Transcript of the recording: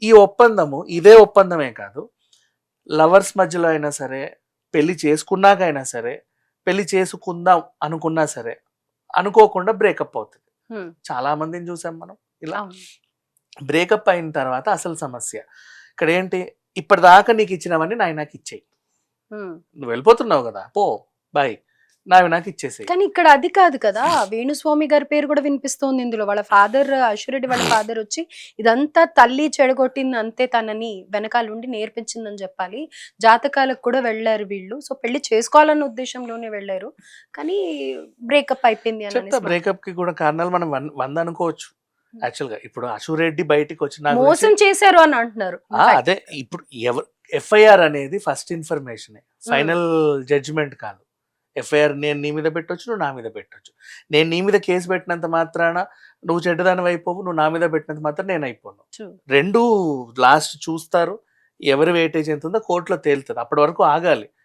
ఈ ఒప్పందము ఇదే ఒప్పందమే కాదు, లవర్స్ మధ్యలో అయినా సరే, పెళ్లి చేసుకున్నాకైనా సరే, పెళ్లి చేసుకుందాం అనుకున్నా సరే అనుకోకుండా బ్రేకప్ అవుతుంది. హ్మ్. చాలా మందిని చూసాం మనం ఇలా. అవును. బ్రేకప్ అయిన తర్వాత అసలు సమస్య ఇక్కడ ఏంటి, ఇప్పటిదాకా నీకు ఇచ్చినవన్నీ నాకు ఇచ్చేయి, హ్మ్. నువ్వు వెళ్ళిపోతున్నావు కదా పో బాయ్, నాకు ఇచ్చేసేయి. కానీ ఇక్కడ అది కాదు కదా, వేణుస్వామి గారి పేరు కూడా వినిపిస్తోంది ఇందులో. వాళ్ళ ఫాదర్ అశ్వరెడ్డి వాళ్ళ ఫాదర్ వచ్చి ఇదంతా తల్లి చెడగొట్టింది అంతే, తనని వెనకాల ఉండి నేర్పించిందని చెప్పాలి. జాతకాలకు కూడా వెళ్ళారు వీళ్ళు. సో పెళ్లి చేసుకోవాలన్న ఉద్దేశంలోనే వెళ్ళారు. కానీ బ్రేకప్ అయిపోయింది అని చెప్తా, అనేసి బ్రేకప్ కి కూడా కారణాలు మనం వంద అనుకోవచ్చు. యాక్చువల్ గా ఇప్పుడు అశురెడ్డి బయటికి వచ్చి నా గురించి మోసం చేశారు అని అంటున్నారు. అదే ఇప్పుడు ఎవరు ఎఫ్ఐఆర్ అనేది ఫస్ట్ ఇన్ఫర్మేషన్, ఫైనల్ జడ్జిమెంట్ కాదు. ఎఫ్ఐఆర్ నేను నీ మీద పెట్టొచ్చు, నువ్వు నా మీద పెట్టొచ్చు. నేను నీ మీద కేసు పెట్టినంత మాత్రాన నువ్వు చెడ్డదాని అయిపోవు, నువ్వు నా మీద పెట్టినంత మాత్రం నేను అయిపోను. రెండు లాస్ట్ చూస్తారు, ఎవరి వెయిటేజ్ ఎంత ఉందో కోర్టులో తేలుతుంది. అప్పటి వరకు ఆగాలి.